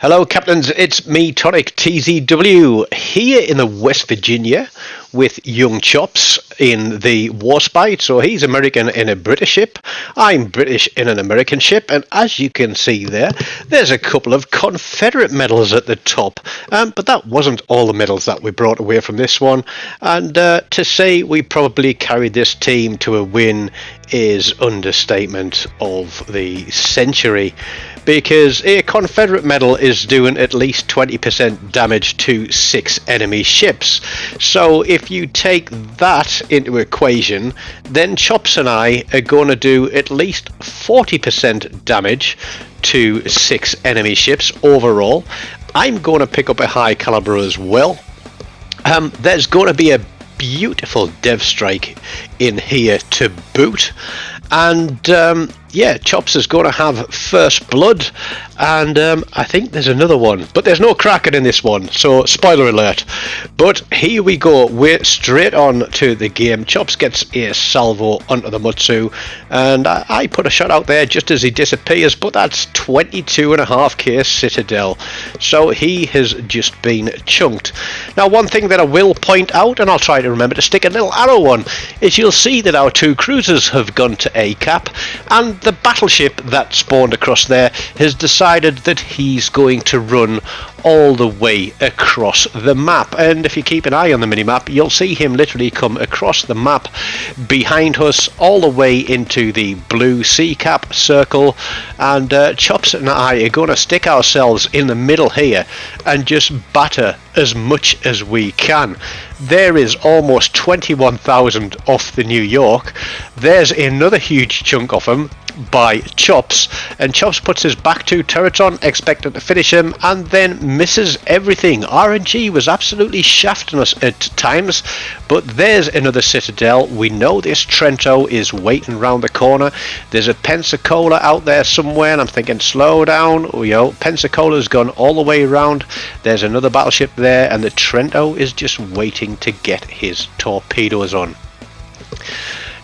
Hello Captains, it's me Tonic TZW here in the West Virginia with YoungChoppa in the Warspite. So he's American in a British ship, I'm British in an American ship, and as you can see there's a couple of Confederate medals at the top, but that wasn't all the medals that we brought away from this one, and to say we probably carried this team to a win is understatement of the century, because a Confederate medal is doing at least 20% damage to 6 enemy ships. So if you take that into equation, then Chops and I are going to do at least 40% damage to 6 enemy ships overall. I'm going to pick up a high caliber as well. There's going to be a beautiful dev strike in here to boot, and yeah, Chops is going to have first blood, and I think there's another one, but there's no Kraken in this one, so spoiler alert. But here we go, we're straight on to the game. Chops gets a salvo onto the Mutsu, and I put a shot out there just as he disappears, but that's 22.5k Citadel, so he has just been chunked. Now, one thing that I will point out, and I'll try to remember to stick a little arrow on, is you'll see that our 2 cruisers have gone to A cap, and the battleship that spawned across there has decided that he's going to run all the way across the map. And if you keep an eye on the minimap, you'll see him literally come across the map behind us all the way into the blue sea cap circle, and Chops and I are going to stick ourselves in the middle here and just batter as much as we can. There is almost 21,000 off the New York. There's another huge chunk of them by Chops, and Chops puts his back 2 turrets on, expecting to finish him, and then misses everything. RNG was absolutely shafting us at times, but there's another Citadel. We know this Trento is waiting round the corner. There's a Pensacola out there somewhere, and I'm thinking, slow down. Pensacola's gone all the way around. There's another battleship there, and the Trento is just waiting to get his torpedoes on.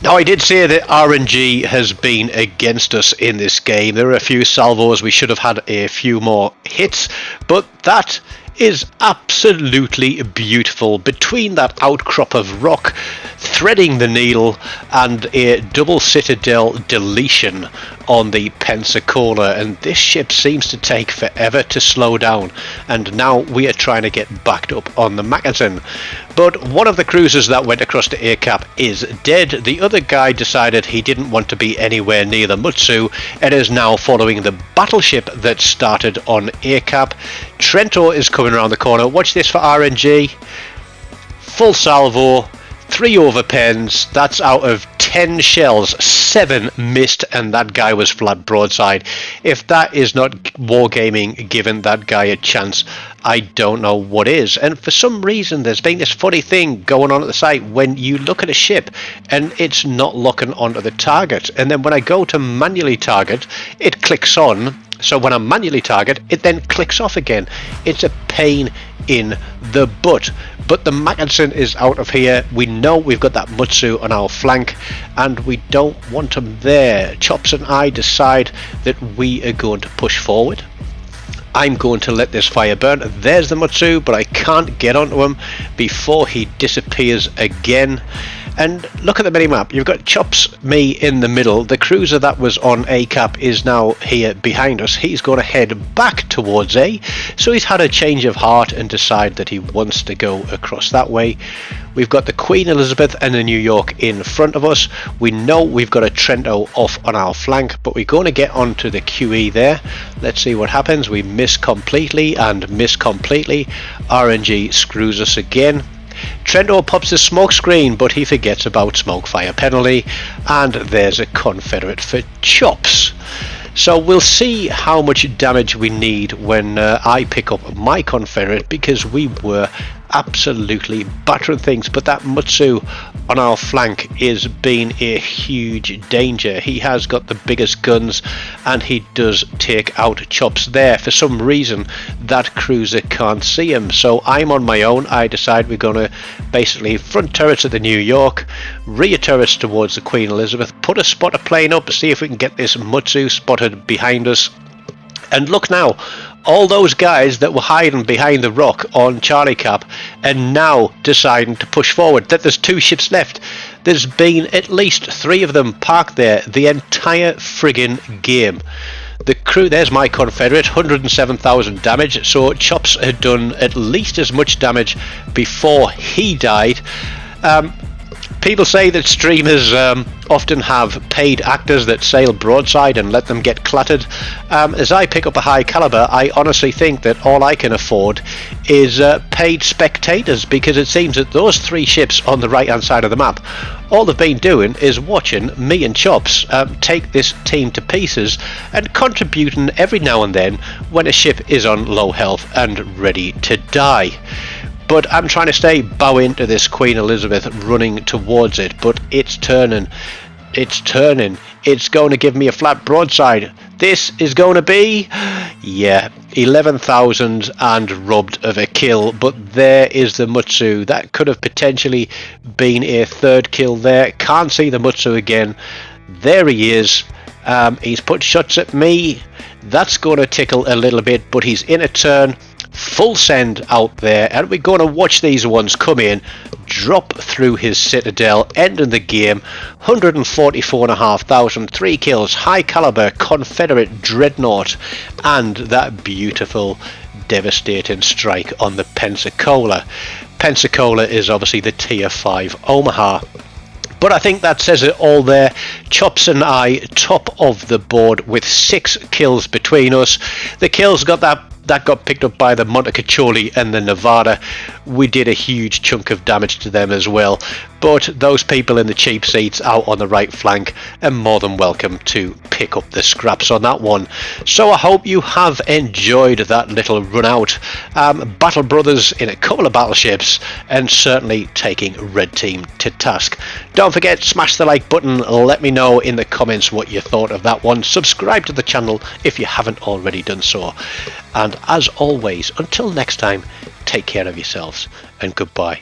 Now, I did say that RNG has been against us in this game. There are a few salvos, we should have had a few more hits, but that is absolutely beautiful. Between that outcrop of rock, threading the needle, and a double Citadel deletion on the Pensacola, and this ship seems to take forever to slow down, and now we are trying to get backed up on the Mackinson. But one of the cruisers that went across to A cap is dead. The other guy decided he didn't want to be anywhere near the Mutsu and is now following the battleship that started on A cap. Trento is coming around the corner. Watch this for RNG. Full salvo, 3 overpens. That's out of 10 shells, 7 missed, and that guy was flat broadside. If that is not wargaming giving that guy a chance, I don't know what is. And for some reason there's been this funny thing going on at the site when you look at a ship and it's not locking onto the target, and then when I go to manually target it clicks on. So when I manually target, it then clicks off again. It's a pain in the butt. But the Mackinson is out of here. We know we've got that Mutsu on our flank, and we don't want him there. Chops and I decide that we are going to push forward. I'm going to let this fire burn. There's the Mutsu, but I can't get onto him before he disappears again. And look at the minimap. You've got Chops, me in the middle. The cruiser that was on A cap is now here behind us. He's going to head back towards A. So he's had a change of heart and decided that he wants to go across that way. We've got the Queen Elizabeth and the New York in front of us. We know we've got a Trento off on our flank, but we're going to get onto the QE there. Let's see what happens. We miss completely and miss completely. RNG screws us again. Trento pops his smoke screen, but he forgets about smoke fire penalty, and there's a Confederate for Chops. So we'll see how much damage we need when I pick up my Confederate, because we were absolutely battering things. But that Mutsu on our flank is being a huge danger. He has got the biggest guns, and he does take out Chops there. For some reason that cruiser can't see him, so I'm on my own. I decide we're going to basically front turrets at the New York, rear turrets towards the Queen Elizabeth, put a spotter plane up, see if we can get this Mutsu spotted behind us. And look now, All those guys that were hiding behind the rock on Charlie Cap are now deciding to push forward. That there's 2 ships left. There's been at least 3 of them parked there the entire friggin' game. The crew, there's my Confederate, 107,000 damage, so Chops had done at least as much damage before he died. People say that streamers often have paid actors that sail broadside and let them get clattered. As I pick up a high caliber, I honestly think that all I can afford is paid spectators, because it seems that those 3 ships on the right hand side of the map, all they've been doing is watching me and Chops take this team to pieces and contributing every now and then when a ship is on low health and ready to die. But I'm trying to stay bow into this Queen Elizabeth, running towards it, but it's turning. It's turning. It's going to give me a flat broadside. This is going to be, yeah, 11,000 and robbed of a kill. But there is the Mutsu. That could have potentially been a 3rd kill there. Can't see the Mutsu again. There he is. He's put shots at me. That's going to tickle a little bit, but he's in a turn. Full send out there, and we're going to watch these ones come in, drop through his citadel, ending the game. 144,500, 3 kills, high caliber Confederate dreadnought, and that beautiful devastating strike on the Pensacola. Pensacola is obviously the tier 5 Omaha. But I think that says it all there. Chops and I top of the board with 6 kills between us. The kills got that got picked up by the Montecacholi and the Nevada. We did a huge chunk of damage to them as well. But those people in the cheap seats out on the right flank are more than welcome to pick up the scraps on that one. So I hope you have enjoyed that little run out. Battle Brothers in a couple of battleships, and certainly taking Red Team to task. Don't forget, smash the like button. Let me know in the comments what you thought of that one. Subscribe to the channel if you haven't already done so. And as always, until next time, take care of yourselves and goodbye.